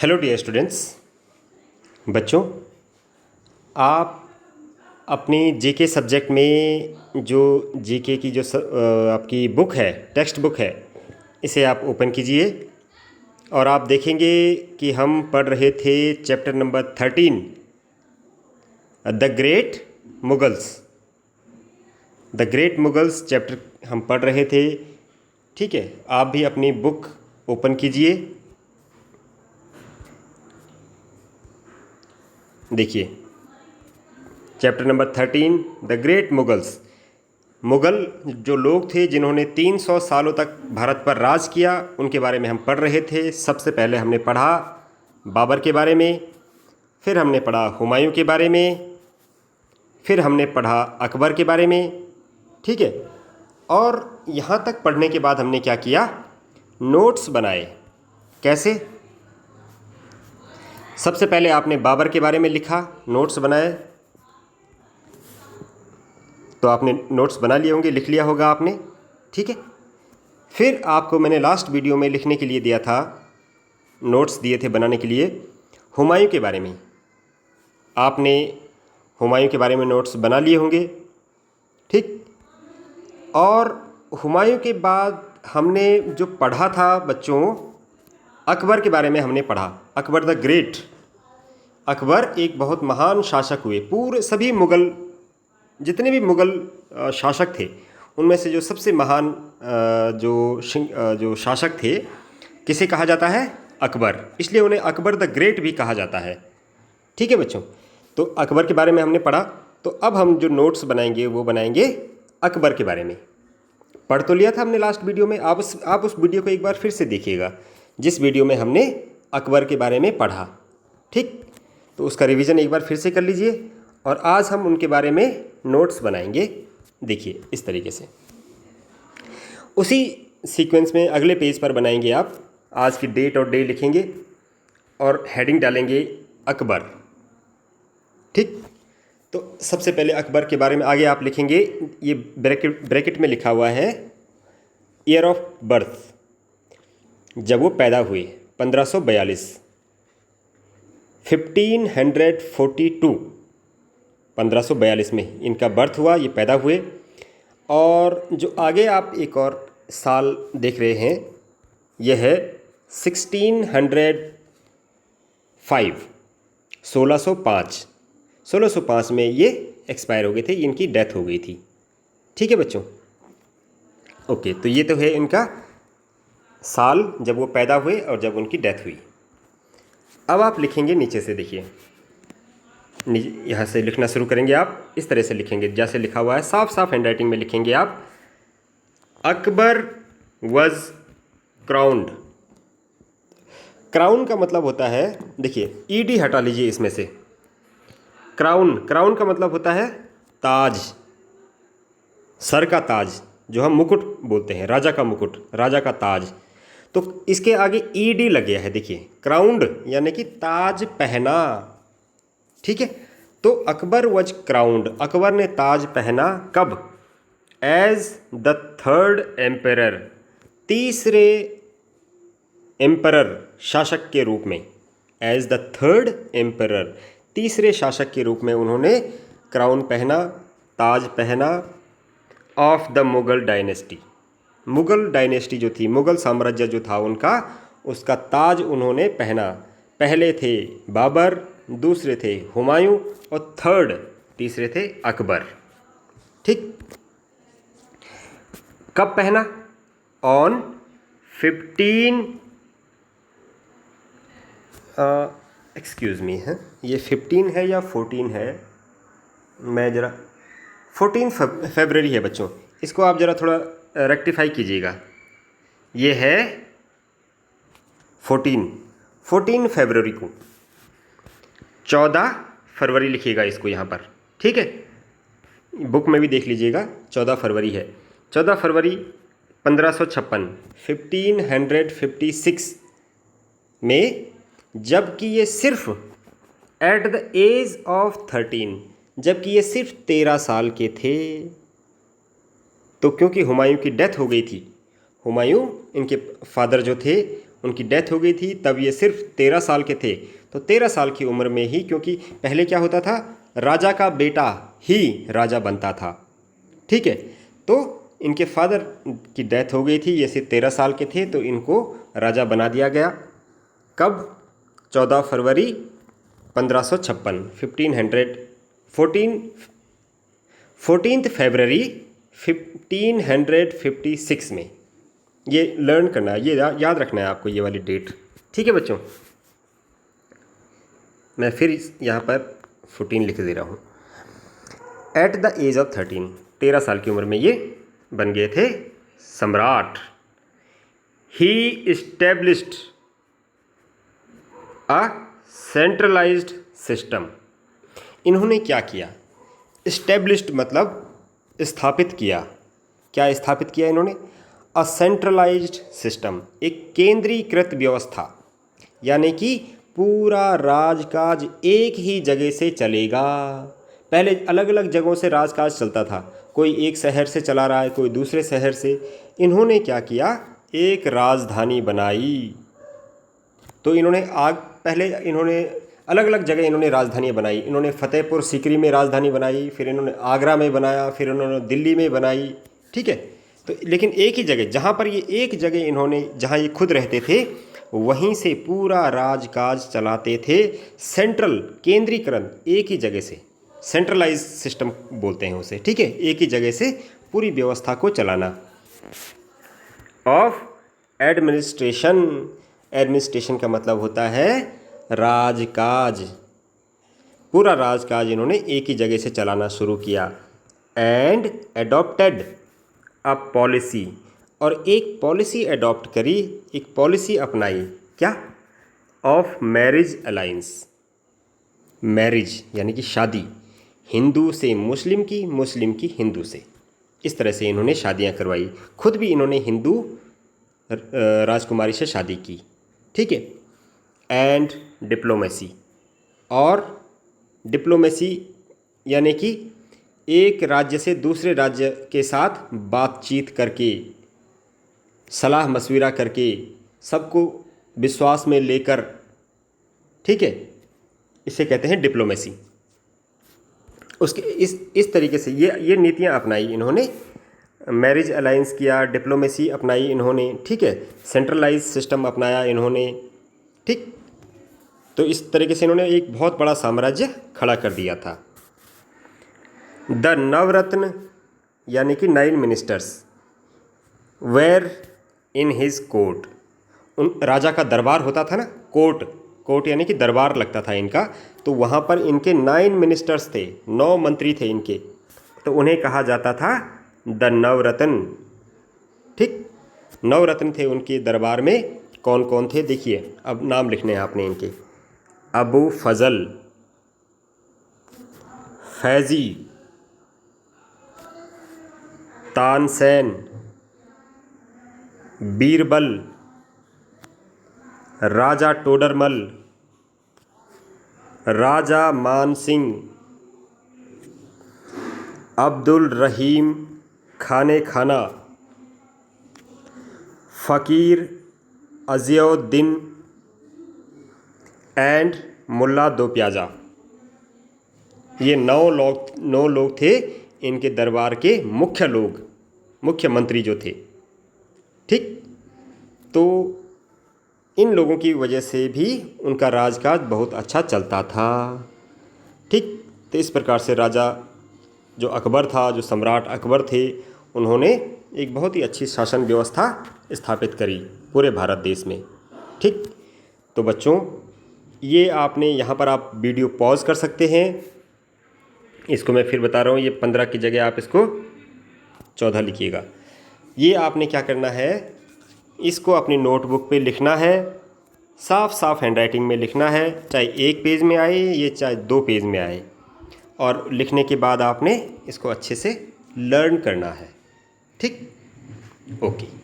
Hello dear students. बच्चों, आप अपनी जीके सब्जेक्ट में जो जीके की जो आपकी बुक है, टेक्स्ट बुक है, इसे आप ओपन कीजिए और आप देखेंगे कि हम पढ़ रहे थे chapter number 13 the great Mughals. The great Mughals chapter हम पढ़ रहे थे। ठीक है, आप भी अपनी बुक ओपन कीजिए। देखिए chapter number 13 the great Mughals. Mughal जो लोग थे जिन्होंने 300 सालों तक भारत पर राज किया, उनके बारे में हम पढ़ रहे थे। सबसे पहले हमने पढ़ा बाबर के बारे में, फिर हमने पढ़ा हुमायूं के बारे में, फिर हमने पढ़ा अकबर के बारे में। ठीक है, और यहाँ तक पढ़ने के बाद हमने क्या किया, नोट्स बनाए। कैसे? सबसे पहले आपने बाबर के बारे में लिखा, नोट्स बनाए। तो आपने नोट्स बना लिए होंगे, लिख लिया होगा आपने। ठीक है, फिर आपको मैंने लास्ट वीडियो में लिखने के लिए दिया था, नोट्स दिए थे बनाने के लिए हुमायूं के बारे में। आपने हुमायूं के बारे में नोट्स बना लिए होंगे। ठीक, और हुमायूं के बाद हमने जो पढ़ा था बच्चों, अकबर के बारे में हमने पढ़ा। Akbar the great. अकबर एक बहुत महान शासक हुए। पूरे सभी मुग़ल, जितने भी मुग़ल शासक थे, उनमें से जो सबसे महान जो शासक थे, किसे कहा जाता है? अकबर। इसलिए उन्हें अकबर द ग्रेट भी कहा जाता है। ठीक है बच्चों, तो अकबर के बारे में हमने पढ़ा। तो अब हम जो नोट्स बनाएंगे वो बनाएंगे अकबर के बारे में। पढ़ तो लिया था हमने लास्ट वीडियो में। आप उस वीडियो को एक बार फिर से देखिएगा, जिस वीडियो में हमने अकबर के बारे में पढ़ा। ठीक, तो उसका रिवीजन एक बार फिर से कर लीजिए और आज हम उनके बारे में नोट्स बनाएंगे। देखिए इस तरीके से, उसी सीक्वेंस में अगले पेज पर बनाएंगे। आप आज की डेट और डे लिखेंगे और हेडिंग डालेंगे अकबर। ठीक, तो सबसे पहले अकबर के बारे में आगे आप लिखेंगे, ये ब्रैकेट में लिखा हुआ है ईयर ऑफ बर्थ, जब वो पैदा हुए 1542, 1542, 1542 में इनका बर्थ हुआ, ये पैदा हुए। और जो आगे आप एक और साल देख रहे हैं, यह है 1605, 1605 में ये एक्सपायर हो गए थे, इनकी डेथ हो गई थी। ठीक है बच्चों, ओके। तो ये तो है इनका साल जब वो पैदा हुए और जब उनकी डेथ हुई। अब आप लिखेंगे नीचे से, देखिए यहाँ से लिखना शुरू करेंगे। आप इस तरह से लिखेंगे जैसे लिखा हुआ है, साफ साफ हैंडराइटिंग में लिखेंगे आप। Akbar was crowned. क्राउन का मतलब होता है, देखिए ईडी हटा लीजिए इसमें से। क्राउन का मतलब होता है ताज, सर का ताज, जो हम मुकुट बोलते हैं, राजा का मुकुट, राजा का ताज। तो इसके आगे ईडी लग गया है, देखिए क्राउन्ड यानी कि ताज पहना। ठीक है, तो अकबर वॉज क्राउन्ड, अकबर ने ताज पहना। कब? एज द थर्ड एम्परर, तीसरे एम्परर, शासक के रूप में। एज द थर्ड एम्परर, तीसरे शासक के रूप में उन्होंने क्राउन पहना, ताज पहना। Of the Mughal dynasty, Mughal dynasty जो थी, मुग़ल साम्राज्य जो था उनका, उसका ताज उन्होंने पहना। पहले थे बाबर, दूसरे थे हुमायूं और थर्ड, तीसरे थे अकबर। ठीक, कब पहना? ऑन 15, एक्सक्यूज़ मी, है ये 15 है या 14 है? मैं ज़रा 14 फरवरी है बच्चों, इसको आप ज़रा थोड़ा रेक्टिफाई कीजिएगा। ये है 14 फरवरी को, 14 फरवरी लिखिएगा इसको यहाँ पर। ठीक है, बुक में भी देख लीजिएगा, 14 फरवरी है। 14 फरवरी 1556, 1556 में, जबकि ये सिर्फ एट द एज ऑफ 13, जबकि ये सिर्फ 13 साल के थे। तो क्योंकि हुमायूं की डेथ हो गई थी, हुमायूं इनके फादर जो थे उनकी डेथ हो गई थी तब ये सिर्फ 13 साल के थे। तो 13 साल की उम्र में ही, क्योंकि पहले क्या होता था, राजा का बेटा ही राजा बनता था, ठीक है। तो इनके फादर की डेथ हो गई थी, ये सिर्फ 13 साल के थे, तो इनको राजा बना दिया गया। कब? 14 फरवरी 1556, 14 फरवरी 1556 में। ये लर्न करना है, ये याद रखना है आपको, ये वाली डेट, ठीक है बच्चों। मैं फिर यहाँ पर 14 लिख दे रहा हूँ। एट द एज ऑफ 13 साल की उम्र में ये बन गए थे सम्राट। ही इस्टेब्लिश्ड अ सेंट्रलाइज्ड सिस्टम। इन्होंने क्या किया? इस्टेब्लिश्ड मतलब स्थापित किया। क्या स्थापित किया इन्होंने? अ सेंट्रलाइज्ड सिस्टम, एक केंद्रीकृत व्यवस्था, यानी कि पूरा राजकाज एक ही जगह से चलेगा। पहले अलग अलग जगहों से राजकाज चलता था, कोई एक शहर से चला रहा है, कोई दूसरे शहर से। इन्होंने क्या किया? एक राजधानी बनाई। तो पहले इन्होंने अलग अलग जगह इन्होंने राजधानियाँ बनाई। इन्होंने फतेहपुर सीकरी में राजधानी बनाई, फिर इन्होंने आगरा में बनाया, फिर इन्होंने दिल्ली में बनाई, ठीक है। तो लेकिन एक ही जगह, जहाँ पर ये एक जगह इन्होंने, जहाँ ये खुद रहते थे, वहीं से पूरा राजकाज चलाते थे। सेंट्रल, केंद्रीकरण, एक ही जगह से, सेंट्रलाइज सिस्टम बोलते हैं उसे, ठीक है। एक ही जगह से पूरी व्यवस्था को चलाना। ऑफ एडमिनिस्ट्रेशन, एडमिनिस्ट्रेशन का मतलब होता है राजकाज। पूरा राजकाज इन्होंने एक ही जगह से चलाना शुरू किया। एंड एडॉप्टेड अ पॉलिसी, और एक पॉलिसी एडॉप्ट करी, एक पॉलिसी अपनाई। क्या? Of marriage alliance. मैरिज यानी कि शादी, हिंदू से मुस्लिम की, मुस्लिम की हिंदू से, इस तरह से इन्होंने शादियां करवाई। खुद भी इन्होंने हिंदू राजकुमारी से शादी की, ठीक है। एंड डिप्लोमेसी, और डिप्लोमेसी यानी कि एक राज्य से दूसरे राज्य के साथ बातचीत करके, सलाह मशविरा करके, सबको विश्वास में लेकर, ठीक है, इसे कहते हैं डिप्लोमेसी। उसके इस तरीके से ये नीतियां अपनाई इन्होंने। मैरिज अलायंस किया, डिप्लोमेसी अपनाई इन्होंने, ठीक है, सेंट्रलाइज सिस्टम अपनाया इन्होंने, ठीक। तो इस तरीके से इन्होंने एक बहुत बड़ा साम्राज्य खड़ा कर दिया था। द नवरत्न यानी कि 9 ministers were in his court. उन राजा का दरबार होता था ना, कोर्ट यानी कि दरबार लगता था इनका। तो वहाँ पर इनके 9 मिनिस्टर्स थे, 9 मंत्री थे इनके। तो उन्हें कहा जाता था द नवरत्न, ठीक। नवरत्न थे उनके दरबार में। कौन कौन थे देखिए, अब नाम लिखने हैं आपने इनके। अबू फजल, फैजी, तानसेन, बीरबल, राजा टोडरमल, राजा मान सिंह, अब्दुल रहीम खाने खाना, फ़कीर अज़ियुद्दीन एंड मुल्ला दो प्याजा। ये 9 लोग थे इनके दरबार के मुख्य मंत्री जो थे, ठीक। तो इन लोगों की वजह से भी उनका राजकाज बहुत अच्छा चलता था, ठीक। तो इस प्रकार से राजा जो अकबर था, जो सम्राट अकबर थे, उन्होंने एक बहुत ही अच्छी शासन व्यवस्था स्थापित करी पूरे भारत देश में, ठीक। तो बच्चों, ये आपने यहाँ पर आप वीडियो पॉज कर सकते हैं। इसको मैं फिर बता रहा हूँ, ये 15 की जगह आप इसको 14 लिखिएगा। ये आपने क्या करना है, इसको अपनी नोटबुक पे लिखना है, साफ साफ हैंडराइटिंग में लिखना है, चाहे 1 पेज में आए ये चाहे 2 पेज में आए। और लिखने के बाद आपने इसको अच्छे से लर्न करना है, ठीक। ओके।